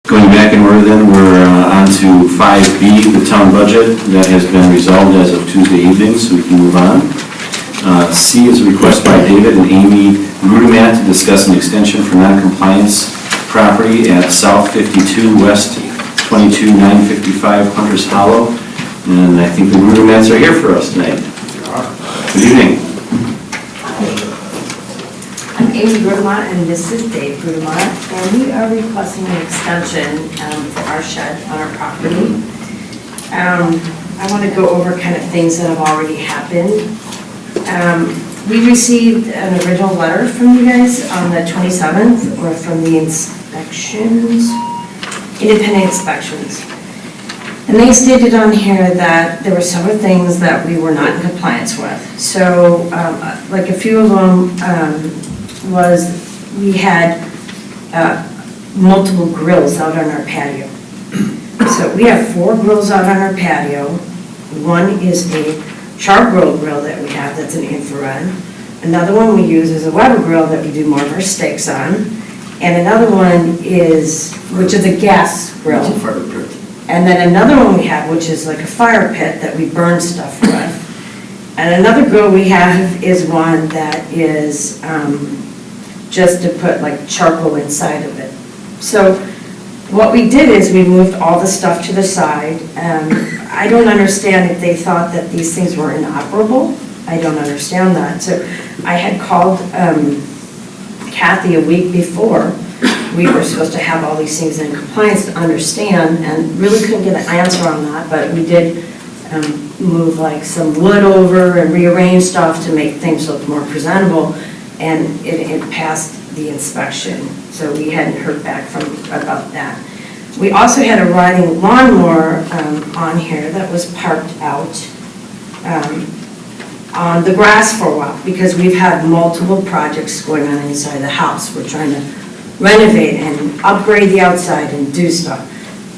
Going back in order then, we're on to 5B, the town budget. That has been resolved as of Tuesday evening, so we can move on. C is a request by David and Amy Rudimat to discuss an extension for non-compliance property at South 52 West 22955 Hunters Hollow. And I think the Rudimats are here for us tonight. Good evening. I'm Amy Grudemat, and this is Dave Grudemat, and we are requesting an extension for our shed on our property. I want to go over kind of things that have already happened. We received an original letter from you guys on the 27th, or from the inspections, independent inspections. And they stated on here that there were several things that we were not in compliance with. So, like a few of them, was we had multiple grills out on our patio. So we have 4 grills out on our patio. One is a charcoal grill that we have that's an infrared. Another one we use is a Weber grill that we do more of our steaks on. And another one which is a gas grill. And then another one we have, which is like a fire pit that we burn stuff with. And another grill we have is one that is just to put like charcoal inside of it. So what we did is we moved all the stuff to the side. I don't understand if they thought that these things were inoperable. I don't understand that. So I had called Kathy a week before. We were supposed to have all these things in compliance to understand, and really couldn't get an answer on that, but we did move like some wood over and rearrange stuff to make things look more presentable. And it passed the inspection, so we hadn't heard back about that. We also had a riding lawnmower on here that was parked out on the grass for a while, because we've had multiple projects going on inside the house. We're trying to renovate and upgrade the outside and do stuff.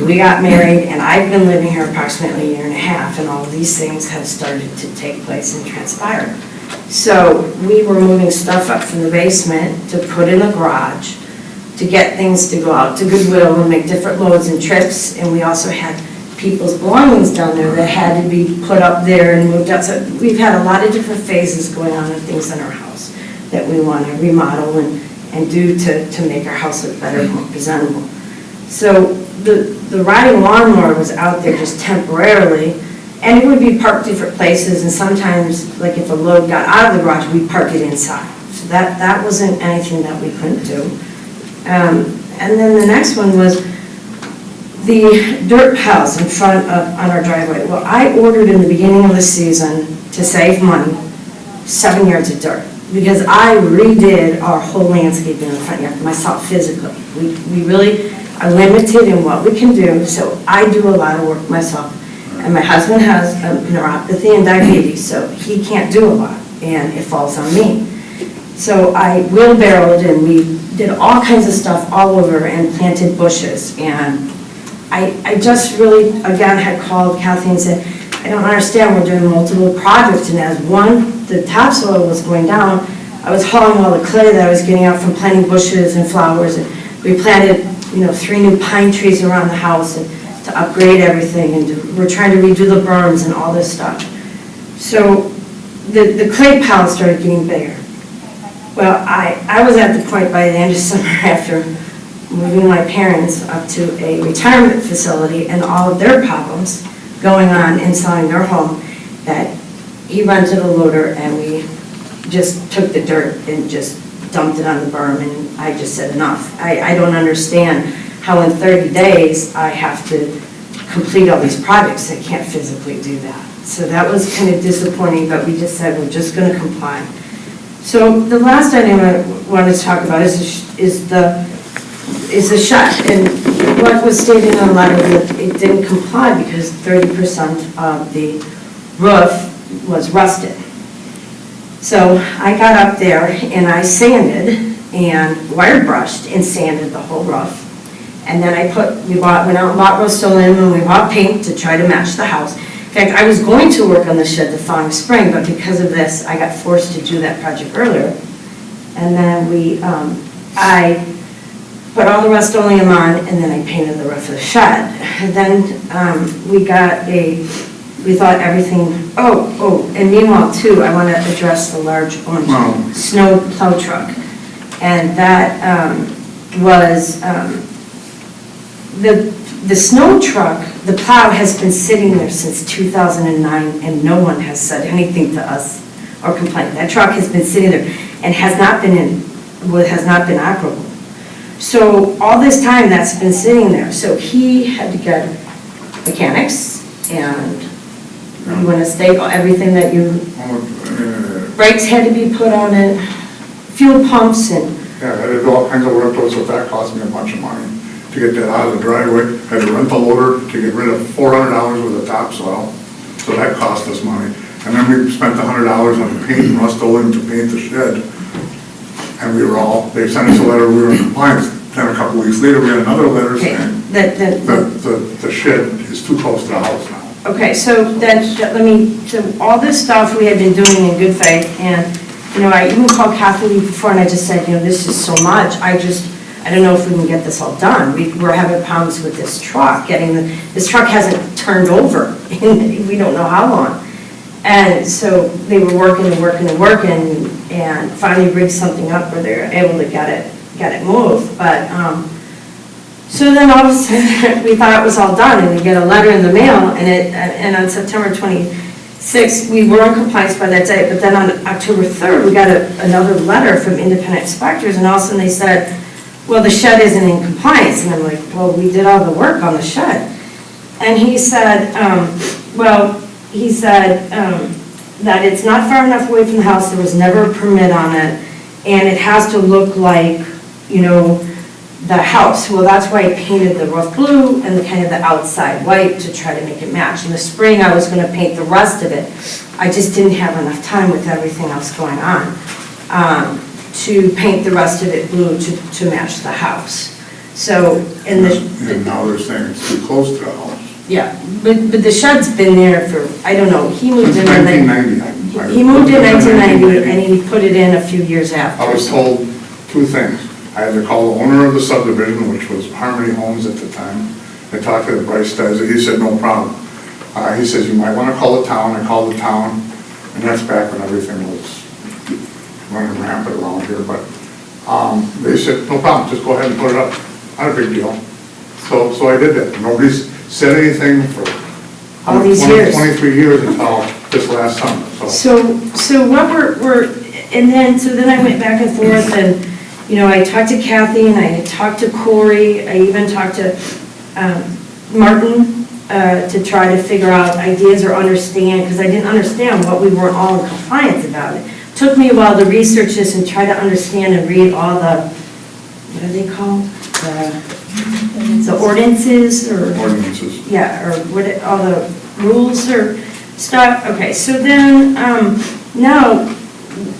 We got married, and I've been living here approximately a year and a half, and all of these things have started to take place and transpire. So we were moving stuff up from the basement to put in the garage, to get things to go out to Goodwill and make different loads and trips. And we also had people's belongings down there that had to be put up there and moved out. So we've had a lot of different phases going on and things in our house that we want to remodel and do to make our house look better and more presentable. So the riding lawnmower was out there just temporarily. And it would be parked different places, and sometimes, like if a load got out of the garage, we'd park it inside. So that wasn't anything that we couldn't do. And then the next one was the dirt piles in front of, on our driveway. Well, I ordered in the beginning of the season, to save money, 7 yards of dirt, because I redid our whole landscaping in the front yard myself physically. We really are limited in what we can do, so I do a lot of work myself. And my husband has neuropathy and diabetes, so he can't do a lot, and it falls on me. So I wheelbarrowed, and we did all kinds of stuff all over and planted bushes. And I just really, again, had called Kathy and said, I don't understand, we're doing multiple projects, and as the topsoil was going down, I was hauling all the clay that I was getting out from planting bushes and flowers, and we planted 3 new pine trees around the house, and to upgrade everything, and we're trying to redo the berms and all this stuff. So the clay piles started getting bigger. Well, I was at the point by the end of summer, after moving my parents up to a retirement facility and all of their problems going on inside their home, that he rented a loader, and we just took the dirt and just dumped it on the berm, and I just said enough. I don't understand how in 30 days I have to complete all these projects. I can't physically do that. So that was kind of disappointing, but we just said we're just going to comply. So the last item I wanted to talk about is the shed. And what was stated in the letter, that it didn't comply because 30% of the roof was rusted. So I got up there and I sanded and wire brushed and sanded the whole roof. And then we went out and bought Rust-Oleum, and we bought paint to try to match the house. In fact, I was going to work on the shed the following spring, but because of this, I got forced to do that project earlier. And then I put all the Rust-Oleum on, and then I painted the roof of the shed. And then we thought everything, and meanwhile too, I want to address the large orange snow plow truck. And that was, the snow truck, the plow has been sitting there since 2009, and no one has said anything to us or complained. That truck has been sitting there and has not been operable. So all this time, that's been sitting there. So he had to get mechanics, and you want to stake everything that brakes had to be put on it, fuel pumps, and... Yeah, I did all kinds of work to it, so that cost me a bunch of money to get that out of the driveway. I had to rent the loader to get rid of $400 worth of topsoil, so that cost us money. And then we spent $100 on paint and Rust-Oleum to paint the shed. And they sent us a letter, we were in compliance. Then a couple weeks later, we had another letter saying that the shed is too close to the house now. Okay, so so all this stuff we had been doing in good faith, and, I even called Kathy before, and I just said, this is so much, I don't know if we can get this all done. We're having problems with this truck, this truck hasn't turned over in we don't know how long. And so they were working, and finally rigged something up where they were able to get it moved. But, so then all of a sudden, we thought it was all done, and we get a letter in the mail, and on September 26th, we were in compliance by that day, but then on October 3rd, we got another letter from independent inspectors, and all of a sudden they said, well, the shed isn't in compliance. And I'm like, well, we did all the work on the shed. And he said, that it's not far enough away from the house, there was never a permit on it, and it has to look like, the house. Well, that's why I painted the roof blue and the kind of the outside white to try to make it match. In the spring, I was going to paint the rest of it. I just didn't have enough time with everything else going on to paint the rest of it blue to match the house. So, and now they're saying it's too close to the house. Yeah, but the shed's been there for, I don't know, he moved in... 1990. He moved in 1990, and he put it in a few years after. I was told two things. I had to call the owner of the subdivision, which was Harmony Homes at the time. I talked to Bryce Steiser, he said, no problem. He says, you might want to call the town. I called the town, and that's back when everything was running rampant around here, but they said, no problem, just go ahead and put it up. Not a big deal. So I did that. Nobody's said anything for all these years. 23 years until this last summer. So what then I went back and forth, and I talked to Kathy, and I talked to Corey, I even talked to Martin to try to figure out ideas or understand, because I didn't understand what we weren't all in compliance about it. It took me a while to research this and try to understand and read all the, what are they called? The ordinances or? Ordinances. Yeah, or all the rules or stuff. Okay, so then now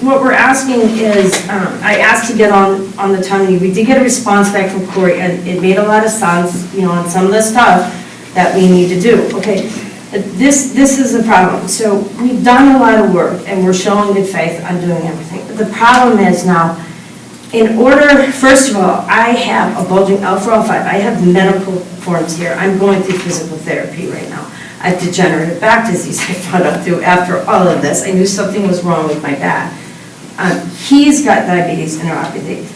what we're asking is, I asked to get on the town meeting. We did get a response back from Corey, and it made a lot of sense, on some of the stuff that we need to do. Okay, this is the problem. So we've done a lot of work, and we're showing good faith on doing everything. But the problem is now, in order, first of all, I have a bulging L4-L5. I have medical forms here. I'm going through physical therapy right now. I have degenerative back disease. I found out through after all of this. I knew something was wrong with my back. He's got diabetes and neuropathy.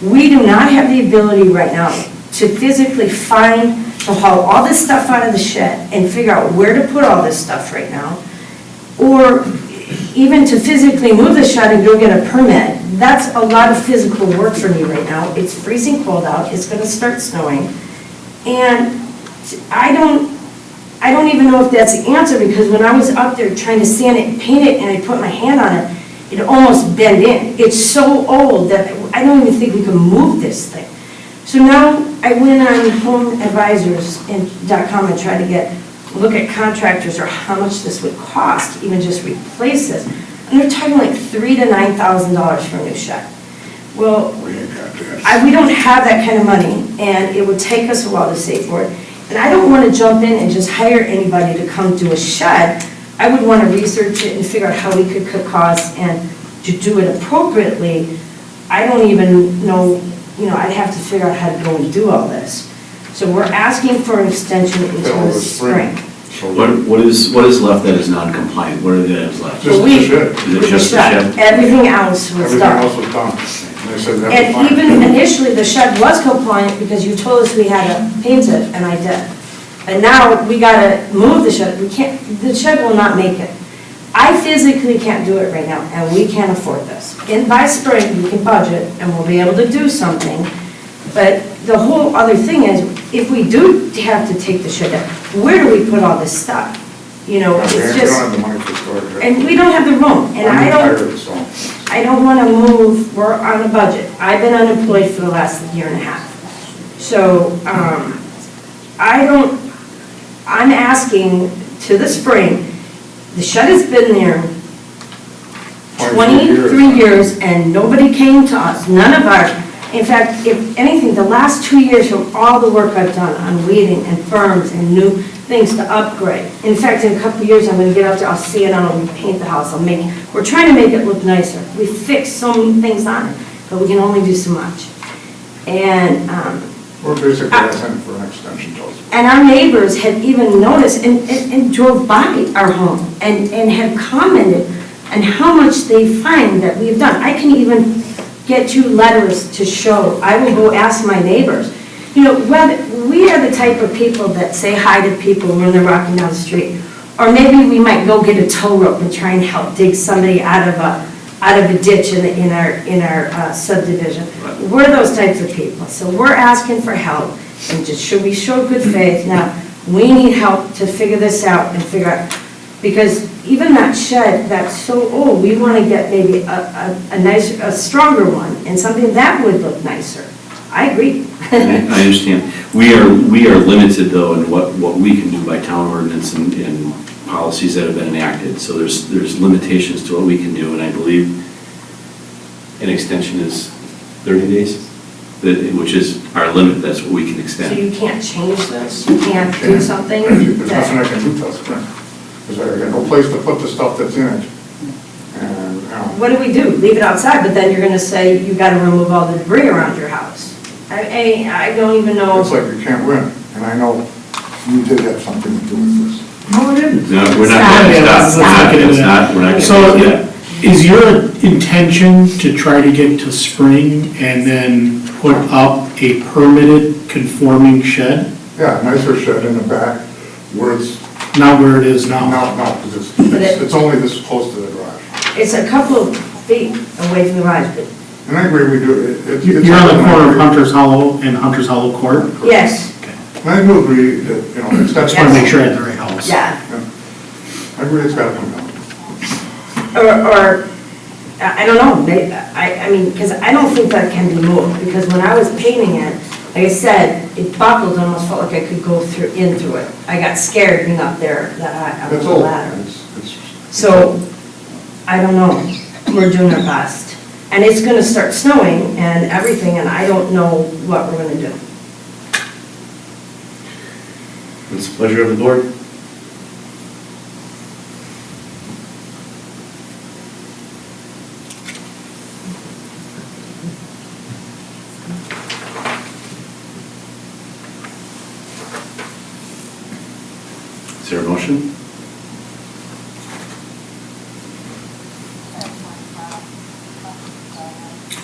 We do not have the ability right now to physically to haul all this stuff out of the shed and figure out where to put all this stuff right now, or even to physically move the shed and go get a permit. That's a lot of physical work for me right now. It's freezing cold out. It's going to start snowing. And I don't even know if that's the answer, because when I was up there trying to sand it and paint it and I put my hand on it, it almost bent in. It's so old that I don't even think we can move this thing. So now I went on HomeAdvisors.com and tried to look at contractors or how much this would cost, even just replace this. And they're talking like $3,000 to $9,000 for a new shed. Well, we don't have that kind of money, and it would take us a while to save for it. And I don't want to jump in and just hire anybody to come do a shed. I would want to research it and figure out how we could cut costs and to do it appropriately. I don't even know I'd have to figure out how to go and do all this. So we're asking for an extension into Till the the spring. So What is left that is non-compliant? What are the items left? Just the shed. Is it just the shed? Everything else was Everything done. else was done. And they said that was And fine. even initially, the shed was compliant because you told us we had to paint it, and I did. But now we gotta move the shed, we can't, the shed will not make it. I physically can't do it right now, and we can't afford this. And by spring, we can budget, and we'll be able to do something. But the whole other thing is, if we do have to take the shed down, where do we put all this stuff? We It's don't just, have the money for storage. and we don't have the room, and I'm I don't. retired, so. I don't want to move, we're on a budget. I've been unemployed for the last year and a half. So, I'm asking to the spring, the shed has been there 23 years and nobody came to us, none of our, in fact, if anything, the last 2 years from all the work I've done on weeding and berms and new things to upgrade. In fact, in a couple of years, I'm gonna get out there, I'll see it, I'll repaint the house, we're trying to make it look nicer. We fixed so many things on it, but we can only do so much. And, We're basically asking for an extension till spring. and our neighbors had even noticed and drove by our home and had commented on how much they find that we've done. I can even get you letters to show. I will go ask my neighbors. Whether, we are the type of people that say hi to people when they're walking down the street. Or maybe we might go get a tow rope and try and help dig somebody out of a ditch in our subdivision. Right. We're those types of people. So we're asking for help, and just should we show good faith? Now, we need help to figure this out and figure out, because even that shed that's so old, we want to get maybe a nicer, a stronger one, and something that would look nicer. I agree. I understand. We are limited though in what we can do by town ordinance and policies that have been enacted. So there's limitations to what we can do, and I believe an extension is 30 days, which is our limit, that's what we can So extend. you can't change this? You can't do something? There's nothing I can do till spring. Because I got no place to put the stuff that's in it. And, What do we do? Leave it outside, but then you're gonna say you gotta remove all the debris around your house. I don't even know. it's like you can't win. And I know you did have something to do with this. No, it didn't. No, we're not Stop. going to Let's stop. not get into It's that. not, we're not going to So do that. is your intention to try to get to spring and then put up a permitted conforming shed? Yeah, nicer shed in the back where it's, Not where it is now? no, because But it's only this close to the garage. It's a couple of feet away from the garage, but And I agree, we do, it's. You're on the corner of Hunter's Hollow and Hunter's Hollow Court? yes, And I do agree that, it's got. Just want to make sure I had the right house. yeah. I agree it's gotta come down. Or, I don't know, I mean, because I don't think that can be moved, because when I was painting it, like I said, it buckled, almost felt like I could go through it. I got scared being up there, that I It's was old. ladder. It's. So, I don't know, we're doing our best. And it's gonna start snowing and everything, and I don't know what we're gonna do. It's the pleasure of the board. Is there a motion?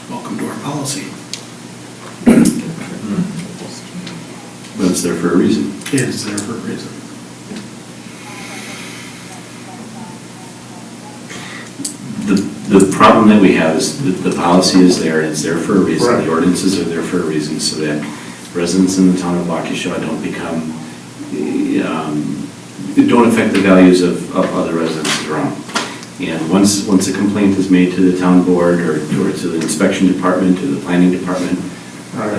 Welcome to our policy. But it's there for a reason. It is there for a reason. The problem that we have is that the policy is there, and it's there for a reason. Correct. The ordinances are there for a reason, so that residents in the town of Waukesha don't become, don't affect the values of other residents around. And once a complaint is made to the town board or to the inspection department, to the planning department, Right,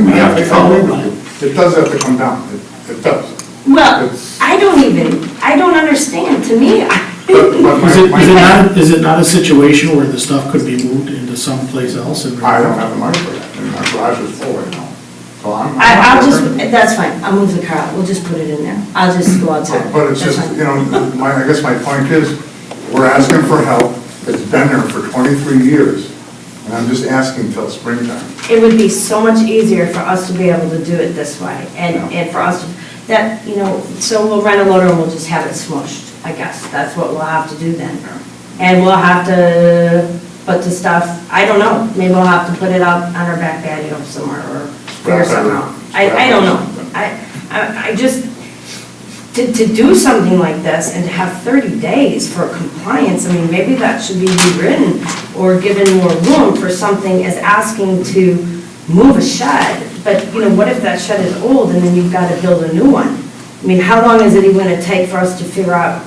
we have to follow agree up on with you. It does have to come down, it does. Well, It's- I don't understand, to me, But Is it not a situation where the stuff could be moved into someplace else? And I don't have the money for that, and my garage is full right now. So I'm. I'll just, that's fine, I'll move the car out, we'll just put it in there. I'll just go outside. But it's That's just, fine. I guess my point is, we're asking for help, it's been there for 23 years, And I'm just asking till springtime. It would be so much easier for us to be able to do it this way, and for us, that, so we'll rent a loader and we'll just have it smushed, I guess, that's what we'll have to do then. And we'll have to put the stuff, I don't know, maybe we'll have to put it out on our back patio somewhere, or figure something out. I don't know, I just, to do something like this and to have 30 days for compliance, I mean, maybe that should be rewritten or given more room for something as asking to move a shed. But, what if that shed is old and then you've got to build a new one? I mean, how long is it even going to take for us to figure out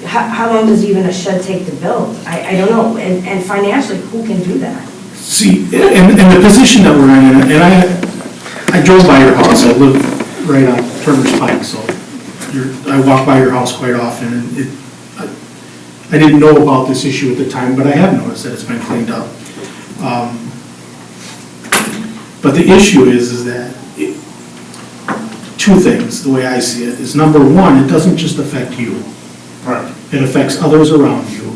how long does even a shed take to build? I don't know, and financially, who can do that? See, in the position that we're in, and I drove by your house, I live right on Turner's Pike, so I walk by your house quite often, and I didn't know about this issue at the time, but I have noticed that it's been cleaned up. But the issue is that two things, the way I see it, is number one, it doesn't just affect you. Right. It affects others around you,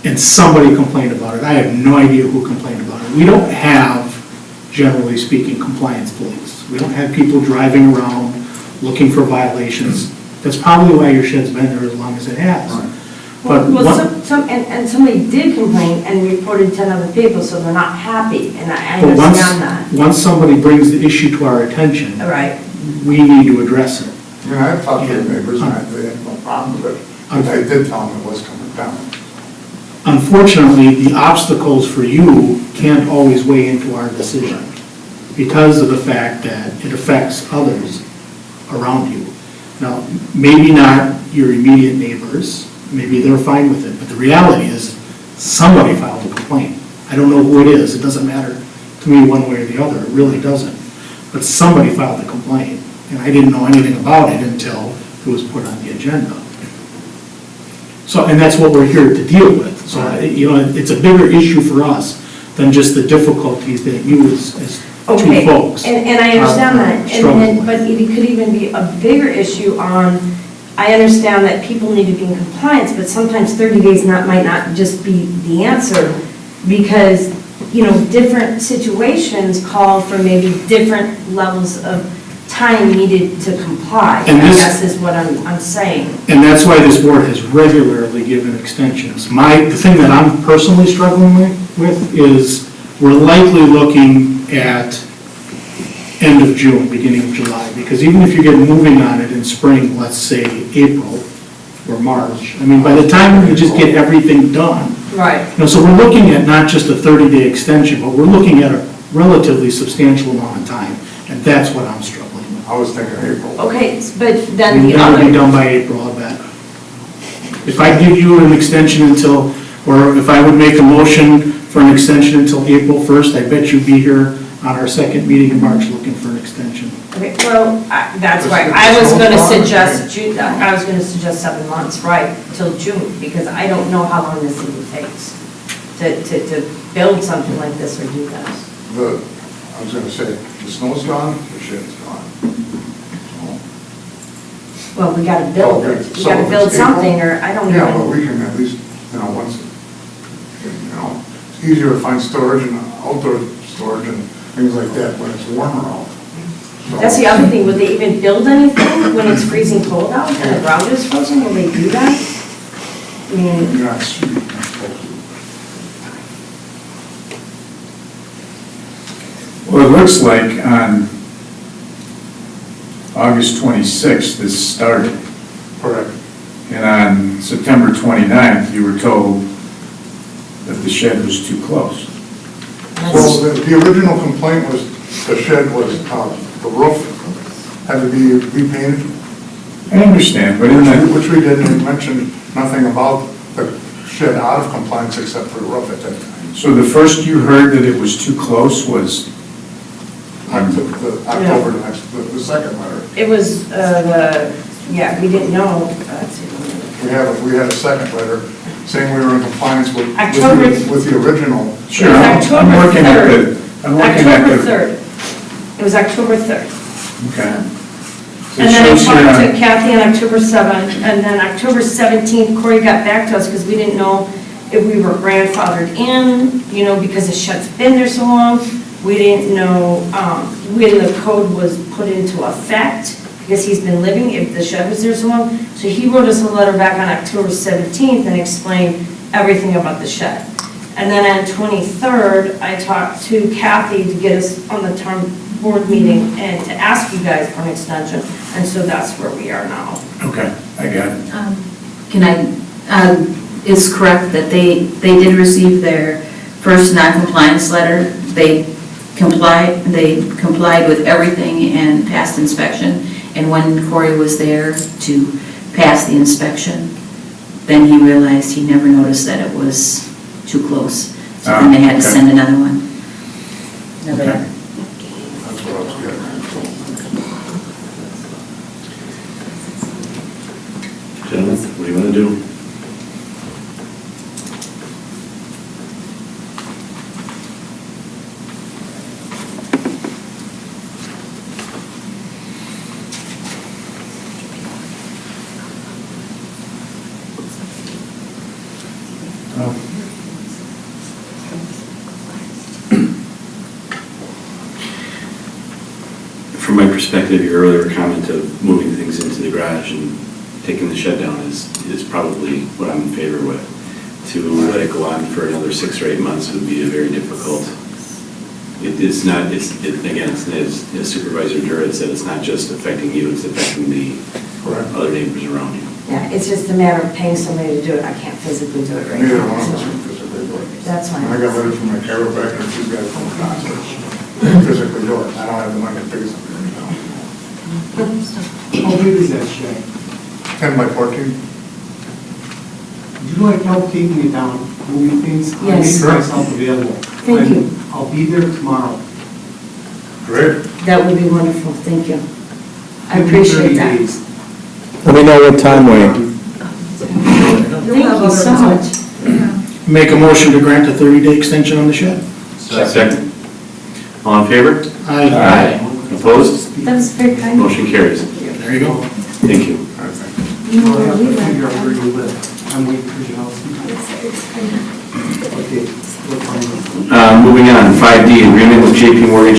and somebody complained about it. I have no idea who complained about it. We don't have, generally speaking, compliance police. We don't have people driving around looking for violations. That's probably why your shed's been there as long as it has. Right. But And somebody did complain and reported 10 other people, so they're not happy, and I but understand that. once somebody brings the issue to our attention, All right, we need to address it. I mean, I've talked to the neighbors, and they had no problem with it. I did tell them it was coming down. Unfortunately, the obstacles for you can't always weigh into our decision because of the fact that it affects others around you. Now, maybe not your immediate neighbors, maybe they're fine with it, but the reality is somebody filed a complaint. I don't know who it is, it doesn't matter to me one way or the other, it really doesn't. But somebody filed a complaint, and I didn't know anything about it until it was put on the agenda. So, and that's what we're here to deal with. So, it's a bigger issue for us than just the difficulties that you as two okay, folks. and I understand are that, struggling with. but it could even be a bigger issue on, I understand that people need to be in compliance, but sometimes 30 days might not just be the answer, because, different situations call for maybe different levels of time needed to comply, And I this- guess is what I'm saying. And that's why this board has regularly given extensions. The thing that I'm personally struggling with is we're likely looking at end of June, beginning of July, because even if you get moving on it in spring, let's say April or March, I mean, by the time we just get everything done, Right. so we're looking at not just a 30-day extension, but we're looking at a relatively substantial amount of time, and that's what I'm struggling with. I was thinking April. Okay, but then We've the got to be other, done by April, I bet. If I give you an extension until, or if I would make a motion for an extension until April 1st, I bet you'd be here on our second meeting in March looking for an extension. okay, well, that's why, I was gonna suggest June, I was gonna suggest 7 months, right, till June, because I don't know how long this even takes to build something like this or do this. I was gonna say, the snow's gone, the shed's gone. Well, we gotta build it, we So gotta build it's something, April? or I don't Yeah, well, know. we can at least, once, it's easier to find storage and outdoor storage and things like that when it's warmer out. So- That's the other thing, would they even build anything when it's freezing cold out and the ground is frozen, will they do that? I mean, You're not supposed to. Well, it looks like on August 26th, this started, Correct. and on September 29th, you were told that the shed was too close. Well, the original complaint was the shed was, the roof had to be repainted, I understand, but in the, which we did, and we mentioned nothing about the shed out of compliance except for the roof at that time. so the first you heard that it was too close was, October, the second letter. it was, yeah, we didn't know, let's see. We had a second letter saying we were in compliance with October- with the original. sure, It was I'm October looking at 3rd. the, I'm looking at October the, 3rd. It was October 3rd. okay. So And it then I shows here talked to on- Kathy on October 7th, and then October 17th, Corey got back to us because we didn't know if we were grandfathered in, because the shed's been there so long. We didn't know when the code was put into effect, because he's been living, if the shed was there so long. So he wrote us a letter back on October 17th and explained everything about the shed. And then on 23rd, I talked to Kathy to get us on the town board meeting and to ask you guys for an extension. And so that's where we are now. Okay, I got it. It's correct that they did receive their first non-compliance letter. They complied with everything and passed inspection. And when Corey was there to pass the inspection, then he realized he never noticed that it was too close. So then they had to Okay. send another one. Okay. That's what I was getting at. Gentlemen, what do you want to do? From my perspective, your earlier comment of moving things into the garage and taking the shed down is probably what I'm in favor with. To let it go on for another 6 or 8 months would be a very difficult. It's not, again, as Supervisor Durrett said, it's not just affecting you, it's affecting the other neighbors around you. Yeah, it's just a matter of paying somebody to do it. I can't physically do it right Neither one of us now. can physically do it. That's fine. I got a letter from my chiropractor, and she's got it from the doctor. Physically do it. I don't have the money to fix it right now. How big is that shed? 10 by 14? Would you like help taking it down, moving things? Yes. I made myself available. Thank you. I'll be there tomorrow. Great. That would be wonderful, thank you. I Give me appreciate 30 that. days. Let me know what time, Wayne. Thank you so much. Make a motion to grant a 30-day extension on the shed? Second. All in favor? Aye. Opposed? That was very kind of you. Motion carries. There you go. Thank you. I think. You I'll know have where we to figure out where live. you live. I'm waiting for you. Okay. What time? Moving on, 5D, agreement with JP Morgan